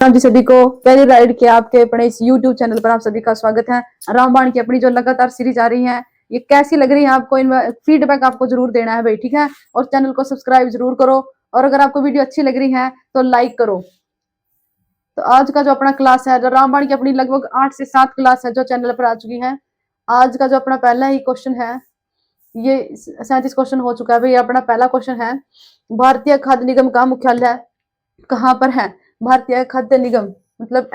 राम जी सभी को पहली राइड के आपके अपने इस YouTube चैनल पर आप सभी का स्वागत है। रामबाण की अपनी जो लगातार सीरीज आ रही है ये कैसी लग रही है आपको, इन फीडबैक आपको जरूर देना है भाई, ठीक है। और चैनल को सब्सक्राइब जरूर करो और अगर आपको वीडियो अच्छी लग रही है तो लाइक करो। तो आज का जो अपना क्लास है, जो रामबाण की अपनी लगभग 8 से 7 क्लास है जो चैनल पर आ चुकी है। आज का जो अपना पहला ही क्वेश्चन है, ये 37 क्वेश्चन हो चुका है भाई। अपना पहला क्वेश्चन है, भारतीय खाद्य निगम का मुख्यालय कहाँ पर है? भारतीय खाद्य निगम मतलब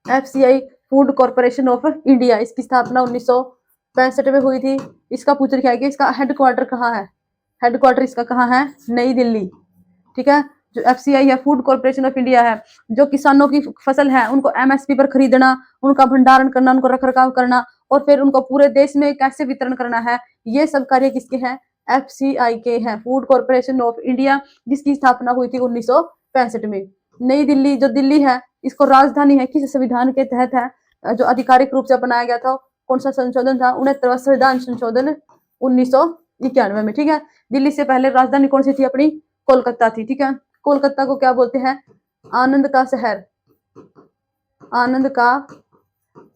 FCI food corporation of India, इसकी स्थापना 1965 में हुई थी। इसका पूछ रखा है कि इसका हेडक्वार्टर कहाँ है? हेडक्वार्टर इसका कहाँ है? नई दिल्ली, ठीक है। जो एफसीआई है, फूड कॉर्पोरेशन ऑफ इंडिया है, जो किसानों की फसल है उनको एमएसपी पर खरीदना, उनका भंडारण करना, उनको रखरखाव करना और फिर उनको पूरे देश में कैसे वितरण करना है, ये सब कार्य किसके हैं? एफसीआई के हैं, फूड कॉर्पोरेशन ऑफ इंडिया, जिसकी स्थापना हुई थी 1965 में। नई दिल्ली, जो दिल्ली है, इसको राजधानी है किस संविधान के तहत है? जो आधिकारिक रूप से अपनाया गया था, कौन सा संशोधन था? 69वां संविधान संशोधन 1991 में, ठीक है। दिल्ली से पहले राजधानी कौन सी थी अपनी? कोलकाता थी, ठीक है। कोलकाता को क्या बोलते हैं? आनंद का शहर, आनंद का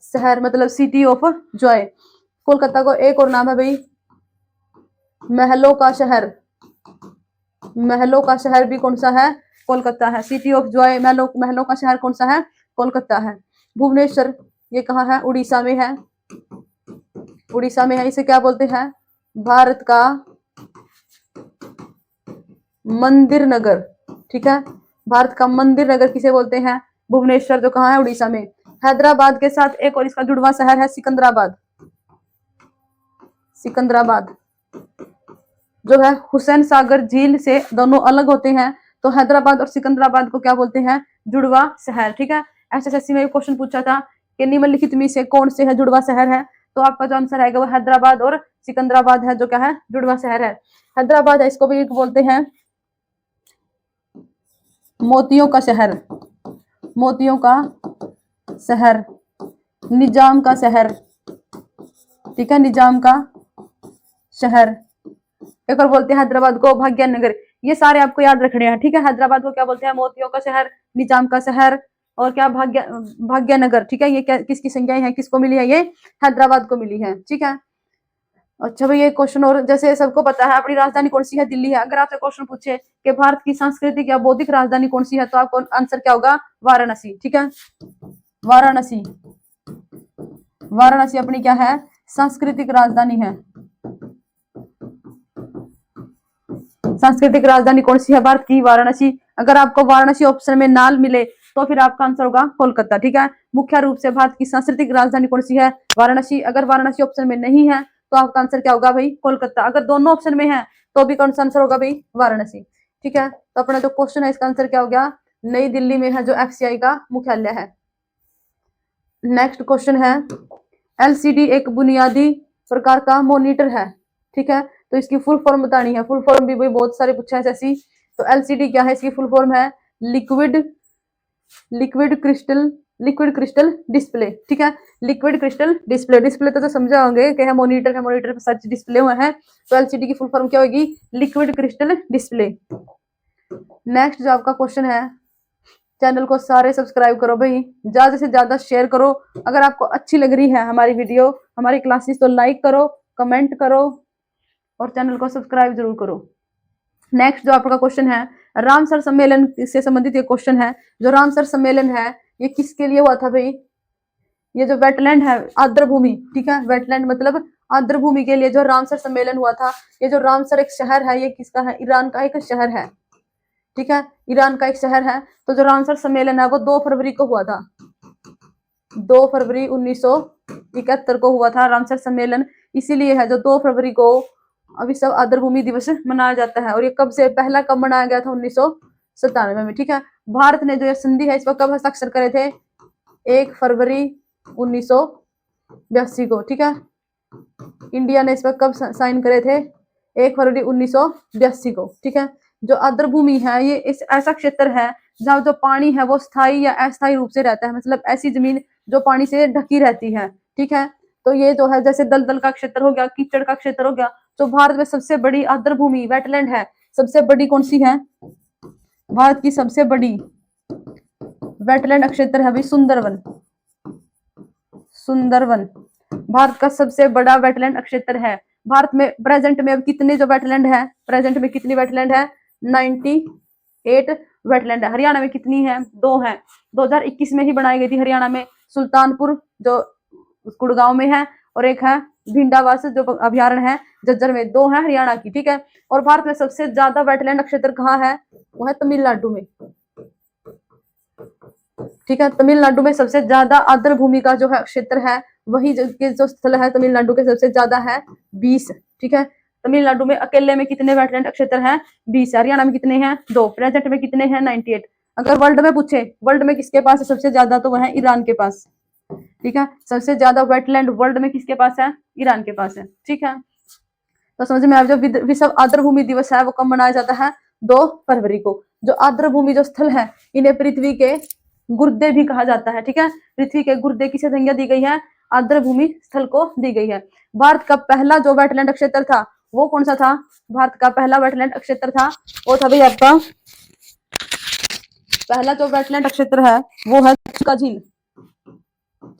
शहर मतलब सिटी ऑफ जॉय। कोलकाता को एक और नाम है भाई, महलों का शहर। महलों का शहर भी कौन सा है? कोलकाता है। सिटी ऑफ जॉय, महलों का शहर कौन सा है? कोलकाता है। भुवनेश्वर, ये कहाँ है? उड़ीसा में है। उड़ीसा में है। इसे क्या बोलते हैं? भारत का मंदिर नगर, ठीक है। भारत का मंदिर नगर किसे बोलते हैं? भुवनेश्वर, जो कहाँ है? उड़ीसा में। हैदराबाद के साथ एक और इसका जुड़वा शहर है, सिकंदराबाद। सिकंदराबाद जो है हुसैन सागर झील से दोनों अलग होते हैं, तो हैदराबाद और सिकंदराबाद को क्या बोलते हैं? जुड़वा शहर, ठीक है। एसएससी में क्वेश्चन पूछा था कि निम्नलिखित में से कौन से है जुड़वा शहर है, तो आपका जो आंसर आएगा वो हैदराबाद और सिकंदराबाद है, जो क्या है? जुड़वा शहर है। हैदराबाद है, इसको भी बोलते हैं मोतियों का शहर, मोतियों का शहर, निजाम का शहर, ठीक है, निजाम का शहर। एक और बोलते हैं हैदराबाद को भाग्यनगर। ये सारे आपको याद रखने हैं, ठीक है। हैदराबाद को क्या बोलते हैं? मोतियों का शहर, निजाम का शहर और क्या? भाग्यनगर, ठीक है। ये क्या किसकी संज्ञाएं हैं? किसको मिली है? ये हैदराबाद को मिली है, ठीक है। अच्छा भाई, ये क्वेश्चन और जैसे सबको पता है अपनी राजधानी कौन सी है? दिल्ली है। अगर आपसे क्वेश्चन पूछे कि भारत की सांस्कृतिक या बौद्धिक राजधानी कौन सी है, तो आपको आंसर क्या होगा? वाराणसी, ठीक है। वाराणसी, वाराणसी अपनी क्या है? सांस्कृतिक राजधानी है। सांस्कृतिक राजधानी कौन सी है भारत की? वाराणसी। अगर आपको वाराणसी ऑप्शन में ना मिले तो फिर आपका आंसर होगा कोलकाता, ठीक है। मुख्य रूप से भारत की सांस्कृतिक राजधानी कौन सी है? वाराणसी। अगर वाराणसी ऑप्शन में नहीं है तो आपका आंसर क्या होगा भाई? कोलकाता। अगर दोनों ऑप्शन में है तो भी कौन सा आंसर होगा भाई? वाराणसी, ठीक है। तो अपना जो क्वेश्चन है इसका आंसर क्या हो गया? नई दिल्ली में है जो एफसीआई का मुख्यालय है। नेक्स्ट क्वेश्चन है, एलसीडी एक बुनियादी प्रकार का मॉनिटर है, ठीक है। तो इसकी फुल फॉर्म बतानी है। फुल फॉर्म भी भाई बहुत सारे पूछा है जैसी। तो एलसीडी क्या है? इसकी फुल फॉर्म है लिक्विड क्रिस्टल डिस्प्ले, ठीक है। Liquid crystal display. डिस्प्ले तो समझा होंगे कि है मॉनिटर है, मॉनिटर पे सच डिस्प्ले हुआ है। तो एलसीडी की फुल फॉर्म क्या होगी? Liquid crystal display. नेक्स्ट जो आपका क्वेश्चन है, चैनल को सारे सब्सक्राइब करो भाई, ज्यादा से ज्यादा शेयर करो। अगर आपको अच्छी लग रही है हमारी वीडियो, हमारी क्लासेस, तो लाइक करो, कमेंट करो और चैनल को सब्सक्राइब जरूर करो। नेक्स्ट जो आपका क्वेश्चन है, रामसर सम्मेलन से संबंधित ये क्वेश्चन है। जो रामसर सम्मेलन है ये किसके लिए हुआ था भाई? ये जो वेटलैंड है, आर्द्र भूमि, ठीक है। वेटलैंड मतलब आर्द्र भूमि के लिए जो रामसर सम्मेलन हुआ था। ये जो रामसर एक शहर है, ये किसका है? ईरान का एक शहर है, ठीक है। ईरान का एक शहर है। तो जो रामसर सम्मेलन है वो 2 फरवरी को हुआ था। 2 फरवरी 1971 को हुआ था रामसर सम्मेलन। इसीलिए है जो 2 फरवरी को अभी सब आर्द्र भूमि दिवस मनाया जाता है। और ये कब से, पहला कब मनाया गया था? 1997 में, ठीक है। भारत ने जो ये संधि है इस पर कब हस्ताक्षर करे थे? 1 फरवरी 1982 को, ठीक है। इंडिया ने इस पर कब साइन करे थे? 1 फरवरी 1982 को, ठीक है। जो आर्द्र भूमि है ये इस ऐसा क्षेत्र है जहाँ जो पानी है वो स्थायी या अस्थायी रूप से रहता है, मतलब ऐसी जमीन जो पानी से ढकी रहती है, ठीक है। तो ये जो है जैसे दलदल का क्षेत्र हो गया, कीचड़ का क्षेत्र हो गया। तो भारत में सबसे बड़ी आर्द्र भूमि वेटलैंड है, सबसे बड़ी कौन सी है? भारत की सबसे बड़ी वेटलैंड क्षेत्र है भाई सुंदरवन। सुंदरवन भारत का सबसे बड़ा वेटलैंड क्षेत्र है। भारत में प्रेजेंट में अब कितने जो वेटलैंड है, प्रेजेंट में कितनी वेटलैंड है? 98 वेटलैंड है। हरियाणा में कितनी है? 2 है। 2021 में ही बनाई गई थी हरियाणा में, सुल्तानपुर जो गुड़गांव में है, और एक है भिंडावास जो अभ्यारण्य है झज्जर में। 2 है हरियाणा की, ठीक है। और भारत में सबसे ज्यादा वेटलैंड क्षेत्र कहाँ है? वो है तमिलनाडु में, ठीक है। तमिलनाडु में सबसे ज्यादा आर्द्र भूमि का जो है क्षेत्र है, वही जो स्थल है तमिलनाडु के सबसे ज्यादा है 20, ठीक है। तमिलनाडु में अकेले में कितने वेटलैंड क्षेत्र हैं? 20। हरियाणा में कितने हैं? 2। प्रेजेंट में कितने हैं? 98। अगर वर्ल्ड में पूछे वर्ल्ड में किसके पास है सबसे ज्यादा, तो वह है ईरान के पास, ठीक है। सबसे ज्यादा वेटलैंड वर्ल्ड में किसके पास है? ईरान के पास है, ठीक है। तो समझ में आप, जो विश्व आर्द्र भूमि दिवस है वो कब मनाया जाता है? 2 फरवरी को। जो आर्द्र भूमि जो स्थल है, इन्हें पृथ्वी के गुर्दे भी कहा जाता है, ठीक है। पृथ्वी के गुर्दे किसे संज्ञा दी गई है? आर्द्र भूमि स्थल को दी गई है। भारत का पहला जो वेटलैंड क्षेत्र था वो कौन सा था? भारत का पहला वेटलैंड क्षेत्र था वो था भाई आपका, पहला जो वेटलैंड क्षेत्र है वो है चिल्का झील।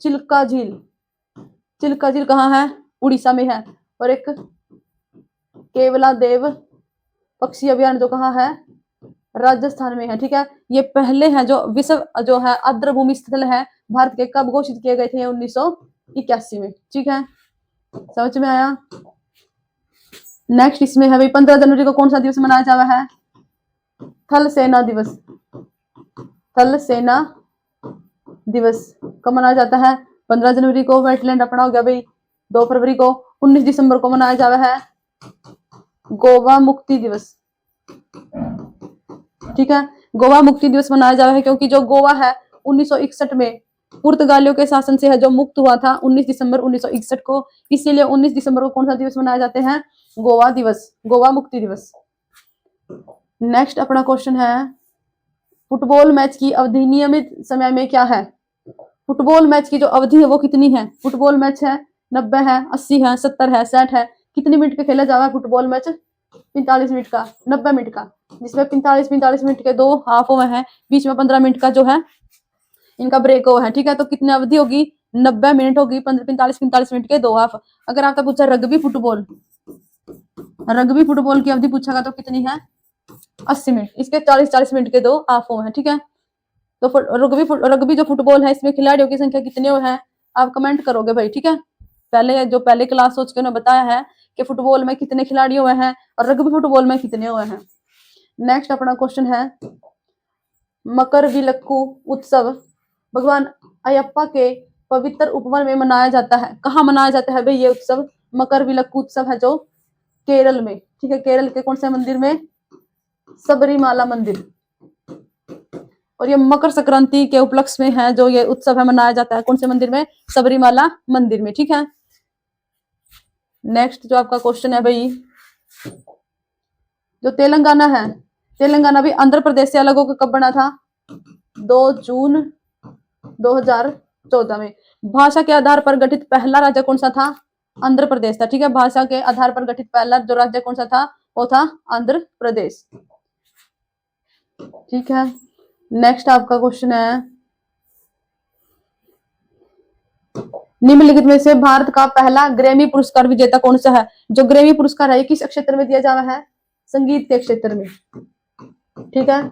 चिल्का झील, चिल्का झील कहाँ है? उड़ीसा में है। और एक केवला देव पक्षी अभयारण्य जो कहाँ है? राजस्थान में है, ठीक है। ये पहले हैं जो विश्व जो है आर्द्र भूमि स्थल है भारत के, कब घोषित किए गए थे? 1981 में, ठीक है। समझ में आया? नेक्स्ट इसमें है भाई 15 जनवरी को कौन सा दिवस मनाया जा रहा है? थल सेना दिवस। थल सेना दिवस कब मनाया जाता है? 15 जनवरी को। वेटलैंड अपना हो गया भाई 2 फरवरी को। 19 दिसंबर को मनाया जा रहा है गोवा मुक्ति दिवस, ठीक है। गोवा मुक्ति दिवस मनाया जा रहा है क्योंकि जो गोवा है 1961 में पुर्तगालियों के शासन से है जो मुक्त हुआ था 19 दिसंबर 1961 को, इसीलिए 19 दिसंबर को कौन सा दिवस मनाए जाते हैं? गोवा दिवस, गोवा मुक्ति दिवस। नेक्स्ट अपना क्वेश्चन है, फुटबॉल मैच की अवधि नियमित समय में क्या है? फुटबॉल मैच की जो अवधि है वो कितनी है? फुटबॉल मैच है 90 है, 80 है, 70 है, 60 है। कितने मिनट का खेला जा रहा है फुटबॉल मैच? 45 मिनट का, 90 मिनट का, जिसमें 45 मिनट के 2 हाफ हुए हैं, बीच में 15 मिनट का जो है इनका ब्रेक हुआ है, ठीक है। तो कितनी अवधि होगी? 90 मिनट होगी, 45 मिनट के 2 हाफ। अगर आपका पूछा रग्बी फुटबॉल, रग्बी फुटबॉल की अवधि पूछेगा तो कितनी है? 80 मिनट, इसके 40 मिनट के 2 हाफ हुए हैं, ठीक है। तो रग्बी जो फुटबॉल है इसमें खिलाड़ियों की संख्या कितने हुए हैं? आप कमेंट करोगे भाई, ठीक है। पहले क्लास सोच के उन्होंने बताया है कि फुटबॉल में कितने खिलाड़ी हुए हैं और रग्बी फुटबॉल में कितने हुए हैं। नेक्स्ट अपना क्वेश्चन है, मकर विलक्कू उत्सव भगवान अयप्पा के पवित्र उपवन में मनाया जाता है। कहाँ मनाया जाता है भाई ये उत्सव? मकर विलक्कू उत्सव है जो केरल में, ठीक है। केरल के कौन से मंदिर में? सबरीमाला मंदिर। और ये मकर संक्रांति के उपलक्ष्य में है जो ये उत्सव है मनाया जाता है, कौन से मंदिर में? सबरीमाला मंदिर में, ठीक है। नेक्स्ट जो आपका क्वेश्चन है भाई, जो तेलंगाना है, तेलंगाना भी आंध्र प्रदेश से अलग होकर कब बना था? 2 जून 2014 में। भाषा के आधार पर गठित पहला राज्य कौन सा था? आंध्र प्रदेश था, ठीक है। भाषा के आधार पर गठित पहला जो राज्य कौन सा था? वो था आंध्र प्रदेश, ठीक है। नेक्स्ट आपका क्वेश्चन है, निम्नलिखित में से भारत का पहला ग्रैमी पुरस्कार विजेता कौन सा है? जो ग्रैमी पुरस्कार है किस क्षेत्र में दिया जा रहा है? संगीत के क्षेत्र में, ठीक है।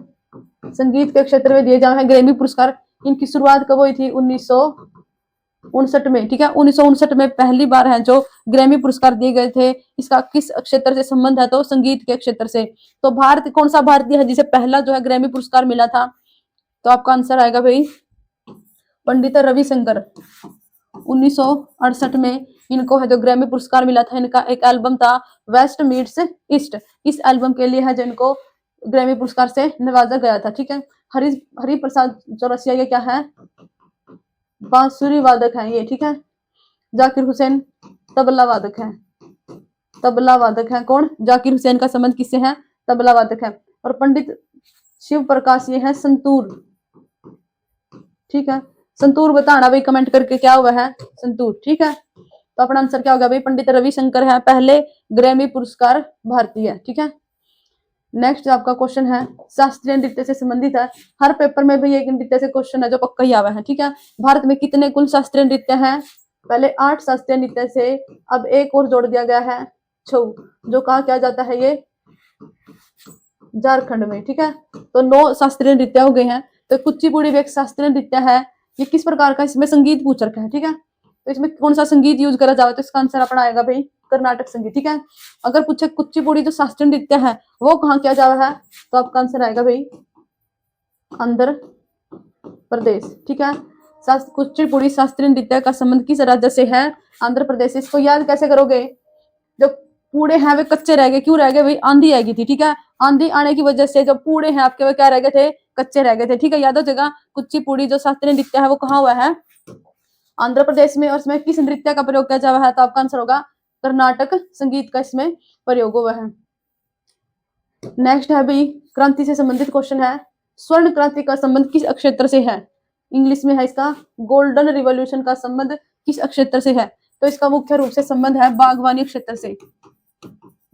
संगीत के क्षेत्र में दिए जा रहे हैं ग्रैमी पुरस्कार। इनकी शुरुआत कब हुई थी? 1959 में, ठीक है। 1959 में पहली बार है जो ग्रैमी पुरस्कार दिए गए थे। इसका किस क्षेत्र से संबंध है? तो संगीत के क्षेत्र से। तो भारत कौन सा भारतीय है जिसे पहला जो है ग्रैमी पुरस्कार मिला था? तो आपका आंसर आएगा भाई पंडित रविशंकर। 1968 में इनको है जो ग्रैमी पुरस्कार मिला था। इनका एक एल्बम था वेस्ट मीट्स ईस्ट, इस एल्बम के लिए है जो इनको ग्रैमी पुरस्कार से नवाजा गया था, ठीक है। हरि प्रसाद चौरसिया ये क्या है? बांसुरी वादक है ये, ठीक है। जाकिर हुसैन तबला वादक है, तबला वादक है। कौन? जाकिर हुसैन का संबंध किससे है? तबला वादक है। और पंडित शिव प्रकाश ये है संतूर, ठीक है। संतूर बताना भाई कमेंट करके क्या हुआ है? संतूर, ठीक है। तो अपना आंसर क्या होगा भाई? पंडित रविशंकर है पहले ग्रैमी पुरस्कार भारतीय, ठीक है। नेक्स्ट आपका क्वेश्चन है शास्त्रीय नृत्य से संबंधित है। हर पेपर में भी एक नृत्य से क्वेश्चन है जो पक्का ही आवा है, ठीक है। भारत में कितने कुल शास्त्रीय नृत्य हैं? पहले 8 शास्त्रीय नृत्य से अब एक और जोड़ दिया गया है 6, जो कहा क्या जाता है ये झारखंड में, ठीक है। तो 9 शास्त्रीय नृत्य हो गए हैं। तो कुचिपुड़ी भी एक शास्त्रीय नृत्य है। ये किस प्रकार का, इसमें संगीत पूछ रखा है, ठीक है। तो इसमें कौन सा संगीत यूज करा जाए, तो इसका आंसर अपना आएगा भाई कर्नाटक संगीत, ठीक है। अगर पूछे कुचिपुड़ी जो शास्त्रीय नृत्य है वो कहाँ किया जा रहा है, तो आपका आंसर आएगा भाई आंध्र प्रदेश, ठीक है। कुचिपुड़ी शास्त्रीय नृत्य का संबंध किस राज्य से है? आंध्र प्रदेश से। इसको याद कैसे करोगे? जो पूड़े हैं वे कच्चे रह गए, क्यों रह गए भाई? आंधी आई थी, ठीक है। आंधी आने की वजह से जो पूड़े हैं आपके वो क्या रह गए थे? कच्चे रह गए थे, ठीक है। याद हो जाएगा। कुचिपुड़ी जो शास्त्रीय नृत्य है वो कहाँ हुआ है? आंध्र प्रदेश में। और इसमें किस नृत्य का प्रयोग किया जा रहा है, तो आपका आंसर होगा कर्नाटक संगीत का इसमें प्रयोग हुआ है। नेक्स्ट है भाई क्रांति से संबंधित क्वेश्चन है। स्वर्ण क्रांति का संबंध किस क्षेत्र से है? इंग्लिश में है इसका गोल्डन रिवॉल्यूशन का संबंध किस क्षेत्र से है? तो इसका मुख्य रूप से संबंध है बागवानी क्षेत्र से,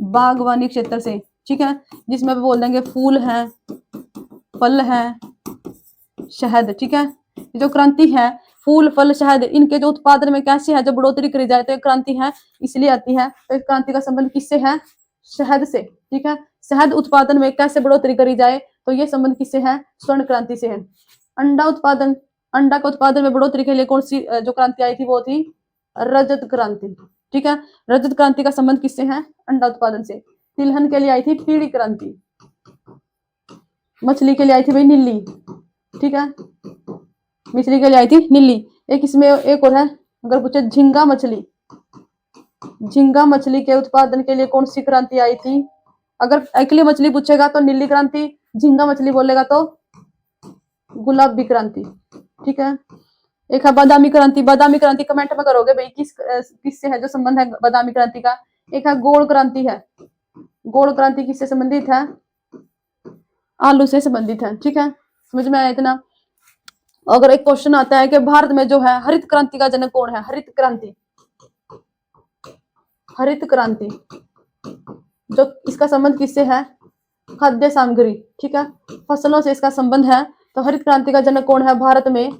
बागवानी क्षेत्र से, ठीक है। जिसमें बोल देंगे फूल है, फल है, शहद, ठीक है। जो क्रांति है फूल फल शहद इनके जो उत्पादन में कैसे है जो बढ़ोतरी करी जाए तो क्रांति है, इसलिए आती है। तो इस क्रांति का संबंध किससे है? शहद से, ठीक है। शहद उत्पादन में कैसे बढ़ोतरी करी जाए तो ये संबंध किससे है? स्वर्ण क्रांति से है। अंडा उत्पादन, अंडा के उत्पादन में बढ़ोतरी के लिए कौन सी जो क्रांति आई थी वो थी रजत क्रांति, ठीक है। रजत क्रांति का संबंध किससे है? अंडा उत्पादन से। तिलहन के लिए आई थी पीली क्रांति, मछली के लिए आई थी भाई नीली, ठीक है। मछली के लिए आई थी नीली। एक इसमें एक और है, अगर पूछे झींगा मछली, झींगा मछली के उत्पादन के लिए कौन सी क्रांति आई थी? अगर अकेली मछली पूछेगा तो नीली क्रांति, झींगा मछली बोलेगा तो गुलाबी क्रांति, ठीक है। एक है बादामी क्रांति। बादामी क्रांति कमेंट में करोगे भाई किससे है जो संबंध है बादामी क्रांति का। एक है गोल क्रांति है। गोल क्रांति किससे संबंधित है? आलू से संबंधित है, ठीक है। समझ में आया इतना? अगर एक क्वेश्चन आता है कि भारत में जो है हरित क्रांति का जनक कौन है? हरित क्रांति, हरित क्रांति जो इसका संबंध किससे है? खाद्य सामग्री, ठीक है। फसलों से इसका संबंध है। तो हरित क्रांति का जनक कौन है भारत में?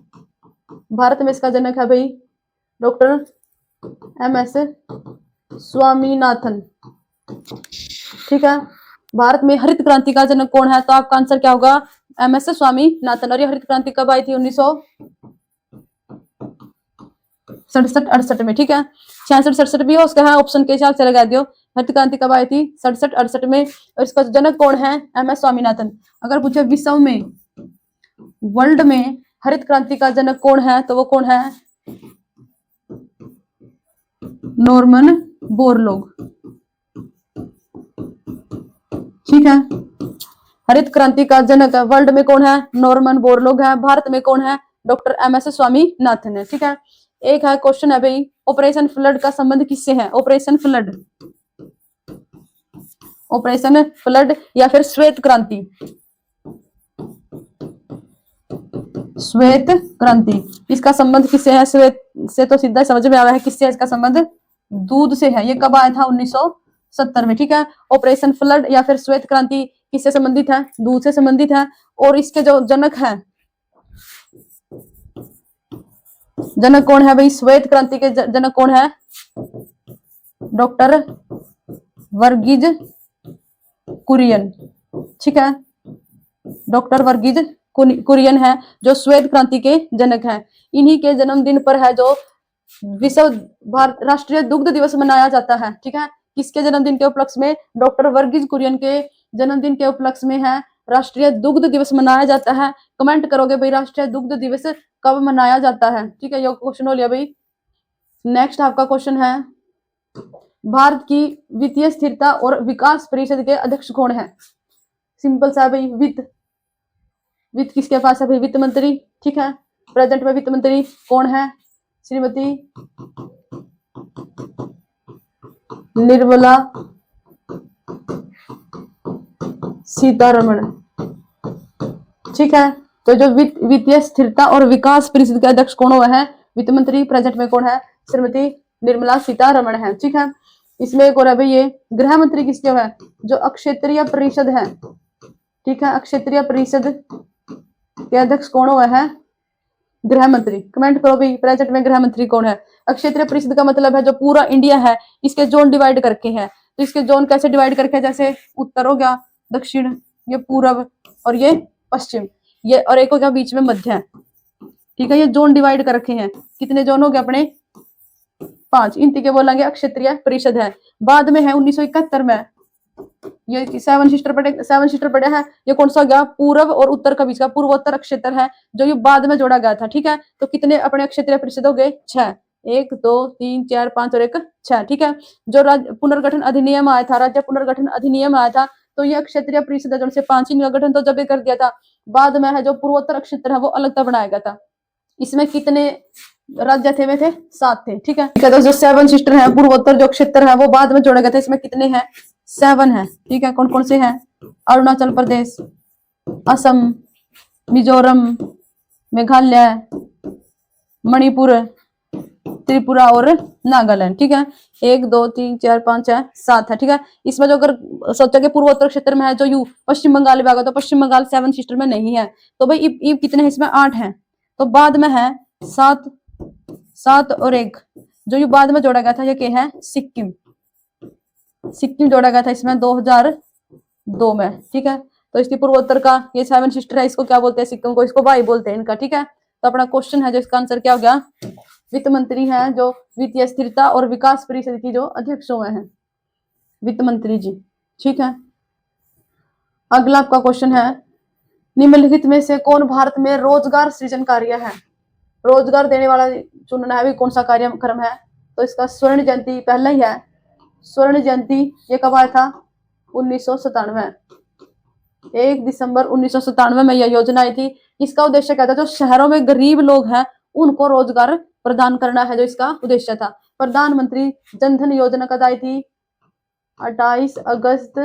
भारत में इसका जनक है भाई डॉक्टर MS स्वामीनाथन, ठीक है। भारत में हरित क्रांति का जनक कौन है? तो आपका आंसर क्या होगा? MS स्वामीनाथन। और ये हरित क्रांति कब आई थी? 1967-68 में, ठीक है। 66-67 भी हो उसका है, ऑप्शन के हिसाब से लगा दियो। हरित क्रांति कब आई थी? 67-68 में। और इसका जनक कौन है? MS स्वामीनाथन। अगर पूछे विश्व में, वर्ल्ड में हरित क्रांति का जनक कौन है तो वो कौन है? नॉर्मन बोरलॉग, ठीक है। हरित क्रांति का जनक वर्ल्ड में कौन है? नॉर्मन बोरलॉग है। भारत में कौन है? डॉक्टर MS स्वामीनाथन है, ठीक है। एक है क्वेश्चन है भाई ऑपरेशन फ्लड का संबंध किससे है? ऑपरेशन फ्लड, ऑपरेशन फ्लड या फिर श्वेत क्रांति, श्वेत क्रांति इसका संबंध किससे है? श्वेत से तो सीधा समझ में आ रहा है किससे इसका संबंध? दूध से है। ये कब आया था? 1970 में, ठीक है। ऑपरेशन फ्लड या फिर श्वेत क्रांति किससे संबंधित है? दूध से संबंधित है। और इसके जो जनक है, जनक कौन है भाई? श्वेत क्रांति के जनक कौन है? डॉक्टर वर्गीज कुरियन, ठीक है। डॉक्टर वर्गीज कुरियन है जो श्वेत क्रांति के जनक हैं। इन्हीं के जन्मदिन पर है जो विश्व राष्ट्रीय दुग्ध दिवस मनाया जाता है, ठीक है। किसके जन्मदिन के उपलक्ष्य में? डॉक्टर वर्गीज कुरियन के जन्मदिन के उपलक्ष्य में है राष्ट्रीय दुग्ध दिवस मनाया जाता है। कमेंट करोगे भाई राष्ट्रीय दुग्ध दिवस कब मनाया जाता है, ठीक है। ये क्वेश्चन हो लिया भाई। नेक्स्ट आपका क्वेश्चन है भारत की वित्तीय स्थिरता और विकास परिषद के अध्यक्ष कौन है? सिंपल सा भाई वित्त, वित्त किसके पास है भाई? वित्त मंत्री, ठीक है। प्रेजेंट में वित्त मंत्री कौन है? श्रीमती निर्मला सीतारमण, ठीक है। तो जो वित्तीय स्थिरता और विकास परिषद के अध्यक्ष कौन हुआ है? वित्त मंत्री। प्रेजेंट में कौन है? श्रीमती निर्मला सीतारमण है, ठीक है। इसमें एक और है भाई, ये गृह मंत्री किसके है, जो अक्षेत्रीय परिषद है, ठीक है, अक्षेत्रीय परिषद के अध्यक्ष कौन हुआ है, गृह मंत्री। कमेंट करो भाई प्रेजेंट में गृह मंत्री कौन है। अक्षेत्रीय परिषद का मतलब है जो पूरा इंडिया है इसके जोन डिवाइड करके है। तो इसके जोन कैसे डिवाइड करके है, जैसे उत्तर हो गया, दक्षिण, ये पूरब और ये पश्चिम, ये और एक हो गया बीच में मध्य, ठीक है। ये जोन डिवाइड कर रखे हैं। कितने जोन हो गए अपने, 5। इन तीन के बोलेंगे क्षेत्रीय परिषद है। बाद में है 1971 में ये सेवन सिस्टर पड़े हैं। ये कौन सा हो गया, पूर्व और उत्तर का बीच का पूर्वोत्तर क्षेत्र है, जो ये बाद में जोड़ा गया था, ठीक है। तो कितने अपने क्षेत्रीय परिषद हो गए, 6। 1 2 3 4 5 और 1 6, ठीक है। जो राज्य पुनर्गठन अधिनियम आया था, राज्य पुनर्गठन अधिनियम आया था, तो ये क्षेत्रीय परिषद है, से 5 ही गठन तो जब कर दिया था। बाद में है जो पूर्वोत्तर क्षेत्र है वो अलग था बनाया गया था। इसमें कितने राज्य थे, वे थे 7 थे, ठीक है। तो जो 7 सिस्टर है, पूर्वोत्तर जो क्षेत्र है वो बाद में जोड़ा गया था। इसमें कितने हैं, 7 है, ठीक है। कौन कौन से हैं, अरुणाचल प्रदेश, असम, मिजोरम, मेघालय, मणिपुर, त्रिपुरा और नागालैंड, ठीक है। 1 2 3 4 5 6 7 है, ठीक है। इसमें जो अगर सोचा कि पूर्वोत्तर क्षेत्र में है जो यू पश्चिम बंगाल में आ गया, तो पश्चिम बंगाल 7 सिस्टर में नहीं है। तो भाई इब कितने हैं, इसमें 8 हैं। तो बाद में है 7 और 1 जो ये बाद में जोड़ा गया था, ये क्या है, सिक्किम। सिक्किम जोड़ा गया था इसमें 2002 में, ठीक है। तो इसकी पूर्वोत्तर का ये 7 सिस्टर है, इसको क्या बोलते हैं, सिक्किम को, इसको भाई बोलते हैं इनका, ठीक है। तो अपना क्वेश्चन है जो इसका आंसर क्या हो गया, वित्त मंत्री हैं जो वित्तीय स्थिरता और विकास परिषद की जो अध्यक्ष हुए हैं, वित्त मंत्री जी, ठीक है। अगला आपका क्वेश्चन है, निम्नलिखित में से कौन भारत में रोजगार सृजन कार्य है। रोजगार देने वाला चुनना है भी कौन सा कार्यक्रम है। तो इसका स्वर्ण जयंती पहला ही है। स्वर्ण जयंती ये कब आया था, 1997, 1 दिसंबर 1997 में यह योजना आई थी। इसका उद्देश्य क्या था, जो शहरों में गरीब लोग हैं उनको रोजगार प्रदान करना है, जो इसका उद्देश्य था। प्रधानमंत्री जनधन योजना कब आई थी, 28 अगस्त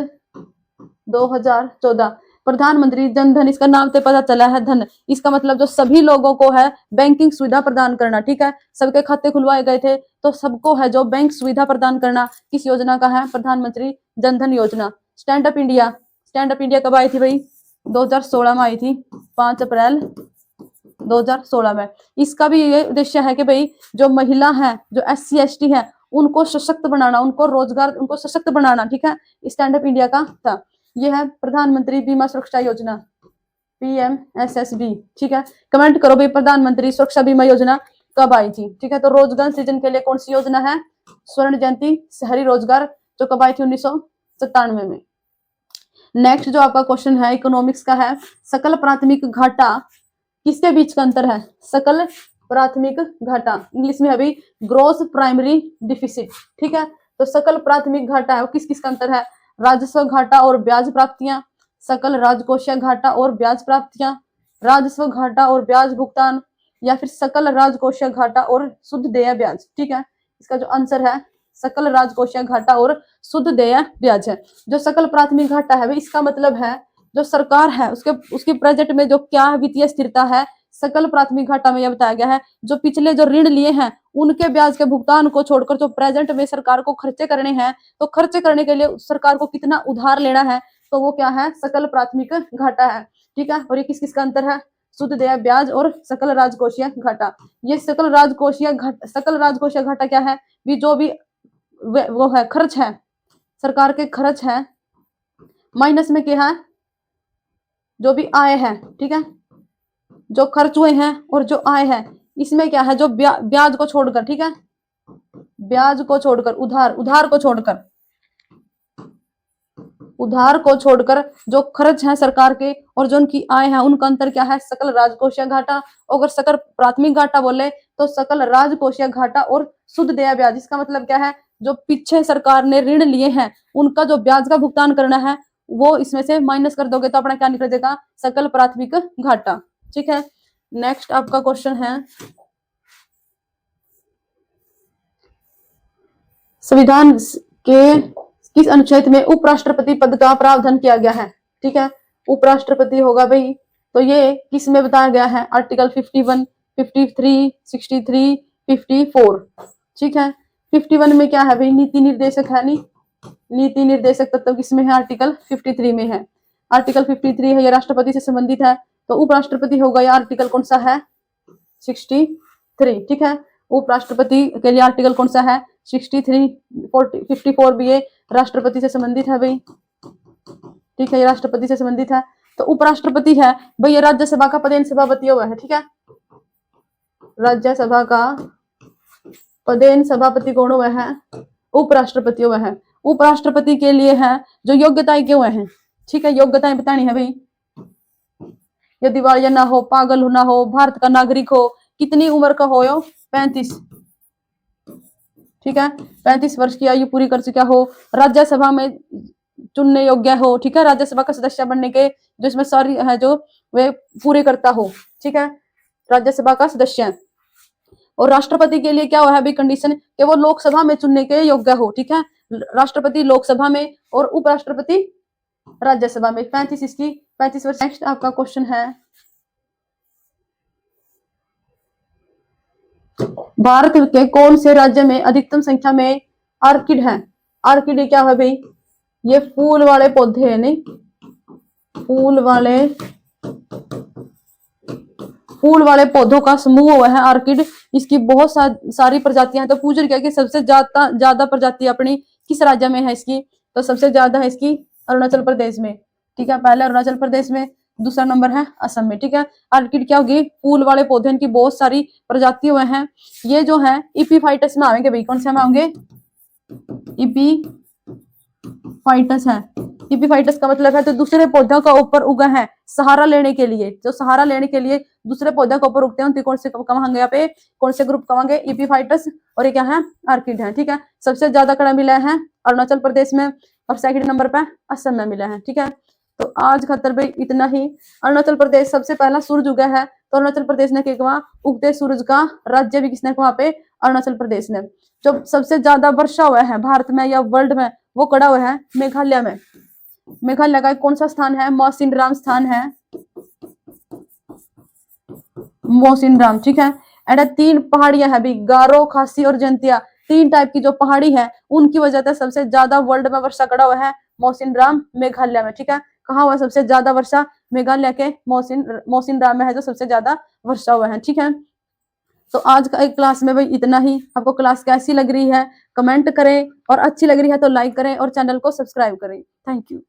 2014। प्रधानमंत्री जनधन, इसका नाम से पता चला है धन, इसका मतलब जो सभी लोगों को है बैंकिंग सुविधा प्रदान करना, ठीक है। सबके खाते खुलवाए गए थे, तो सबको है जो बैंक सुविधा प्रदान करना, किस योजना का है, प्रधानमंत्री जनधन योजना। Stand up India, stand up India कब आई थी भाई, 2016 में आई थी, 5 अप्रैल 2016 में। इसका भी ये उद्देश्य है कि भाई जो महिला है, जो SC ST है, उनको सशक्त बनाना, उनको रोजगार, उनको सशक्त बनाना, ठीक है। स्टैंड अप इंडिया का था। ये है प्रधानमंत्री बीमा सुरक्षा योजना, PMSSB, ठीक है। कमेंट करो भाई प्रधानमंत्री सुरक्षा बीमा योजना कब आई थी, ठीक है। तो रोजगार सृजन के लिए कौन सी योजना है, स्वर्ण जयंती शहरी रोजगार, जो कब आई थी, 1997 में। नेक्स्ट जो आपका क्वेश्चन है इकोनॉमिक्स का है, सकल प्राथमिक घाटा किसके बीच का अंतर है, सकल प्राथमिक घाटा, इंग्लिश में अभी ग्रोस प्राइमरी डिफिसिट, ठीक है। तो सकल प्राथमिक घाटा है वो किस किस का अंतर है, राजस्व घाटा और ब्याज प्राप्तियां, सकल राजकोषीय घाटा और ब्याज प्राप्तियां, राजस्व घाटा और ब्याज भुगतान, या फिर सकल राजकोषीय घाटा और शुद्ध देय ब्याज, ठीक है। इसका जो आंसर है सकल राजकोषीय घाटा और शुद्ध देय ब्याज है। जो सकल प्राथमिक घाटा है इसका मतलब है जो सरकार है उसके प्रेजेंट में जो क्या वित्तीय स्थिरता है, सकल प्राथमिक घाटा में यह बताया गया है जो पिछले जो ऋण लिए हैं उनके ब्याज के भुगतान को छोड़कर जो प्रेजेंट में सरकार को खर्चे करने हैं, तो खर्चे करने के लिए सरकार को कितना उधार लेना है, तो वो क्या है, सकल प्राथमिक घाटा है, ठीक है। और ये किस किस का अंतर है, शुद्ध देय ब्याज और सकल राजकोषीय घाटा। ये सकल राजकोषीय घाटा क्या है, भी जो भी वो है खर्च है, सरकार के खर्च है, माइनस में क्या है, जो भी आय है, ठीक है, जो खर्च हुए हैं और जो आय है, इसमें क्या है, जो ब्याज को छोड़कर, ठीक है, ब्याज को छोड़कर, उधार को छोड़कर जो खर्च है सरकार के और जो उनकी आय है उनका अंतर क्या है, सकल राजकोषीय घाटा। अगर सकल प्राथमिक घाटा बोले तो सकल राजकोषीय घाटा और शुद्ध देय ब्याज, इसका मतलब क्या है, जो पीछे सरकार ने ऋण लिए हैं उनका जो ब्याज का भुगतान करना है वो इसमें से माइनस कर दोगे तो अपना क्या निकल जाएगा, सकल प्राथमिक घाटा, ठीक है। नेक्स्ट आपका क्वेश्चन है, संविधान के किस अनुच्छेद में उपराष्ट्रपति पद का प्रावधान किया गया है, ठीक है। उपराष्ट्रपति होगा भाई, तो ये किस में बताया गया है, आर्टिकल 51, 53, 63, 54, ठीक है। 51 में क्या है भाई, नीति निर्देशक है नहीं, नीति निर्देशक तत्व किसमें है, आर्टिकल 53 में है। आर्टिकल 53 है, ये राष्ट्रपति से संबंधित है, तो उपराष्ट्रपति होगा, ये आर्टिकल कौन सा है, 63, ठीक है। उपराष्ट्रपति के लिए आर्टिकल कौन सा है, 63, 54 भी ये राष्ट्रपति से संबंधित है भाई, ठीक है, ये राष्ट्रपति से संबंधित है। तो उपराष्ट्रपति है भाई, ये राज्यसभा का पदेन सभापति हुआ है, ठीक है, राज्यसभा का पदेन सभापति कौन हुआ है, उपराष्ट्रपति हुआ है। उपराष्ट्रपति के लिए है जो योग्यताएं क्यों है, ठीक है, योग्यताएं बतानी है भाई, ये दिवालिया ना हो, पागल ना हो, भारत का नागरिक हो, कितनी उम्र का हो, 35, ठीक है, 35 वर्ष की आयु पूरी कर चुका हो, राज्यसभा में चुनने योग्य हो, ठीक है, राज्यसभा का सदस्य बनने के जो इसमें सारी है जो वे पूरे करता हो, ठीक है, राज्यसभा का सदस्य। और राष्ट्रपति के लिए क्या हुआ है अभी कंडीशन, कि वो लोकसभा में चुनने के योग्य हो, ठीक है, राष्ट्रपति लोकसभा में और उपराष्ट्रपति राज्यसभा में। 35 इसकी 35 वर्ष। नेक्स्ट आपका क्वेश्चन है, भारत के कौन से राज्य में अधिकतम संख्या में आर्किड है। आर्किड क्या है भाई, ये फूल वाले पौधे है, नहीं फूल वाले पौधों का समूह हुआ है आर्किड। इसकी बहुत सारी प्रजातियां हैं। तो पूछ रही है कि सबसे ज्यादा प्रजाति अपनी किस राज्य में है इसकी, तो सबसे ज्यादा है इसकी अरुणाचल प्रदेश में, ठीक है, पहले अरुणाचल प्रदेश में, दूसरा नंबर है असम में, ठीक है। आर्किड क्या होगी, फूल वाले पौधे, इनकी बहुत सारी प्रजाति हुए हैं। ये जो है इपीफाइटस में आएंगे भाई, कौन से में आएंगे, इपीफाइटस है। इपीफाइटस का मतलब है तो दूसरे पौधों का ऊपर उगा है सहारा लेने के लिए, जो सहारा लेने के लिए दूसरे पौधों के ऊपर उगते हैं, उनकी कौन से कहांगे, यहाँ पे कौन से ग्रुप कहांगे, इपीफाइटस, और ये क्या है, आर्किड है, ठीक है। सबसे ज्यादा कड़ा मिला है अरुणाचल प्रदेश में और सेकंड नंबर पे असम में मिला है, ठीक है। तो आज खातर भाई इतना ही। अरुणाचल प्रदेश सबसे पहला सूरज उगा है, तो अरुणाचल प्रदेश ने क्या, उगते सूरज का राज्य भी किसने वहां पे, अरुणाचल प्रदेश ने। जो सबसे ज्यादा वर्षा हुआ है भारत में या वर्ल्ड में, वो कड़ा हुआ है मेघालय में। मेघालय का कौन सा स्थान है, मौसिनराम स्थान है, मौसिनराम, ठीक है। एंड 3 पहाड़ियां है भी, गारो, खासी और जंतिया, 3 टाइप की जो पहाड़ी है, उनकी वजह से सबसे ज्यादा वर्ल्ड में वर्षा कड़ा हुआ है मौसिनराम मेघालय में, ठीक है। कहाँ हुआ सबसे ज्यादा वर्षा, मेघालय के मौसिनराम में है जो सबसे ज्यादा वर्षा हुआ है, ठीक है। तो आज का एक क्लास में भाई इतना ही। आपको क्लास कैसी लग रही है कमेंट करें, और अच्छी लग रही है तो लाइक करें और चैनल को सब्सक्राइब करें। Thank you.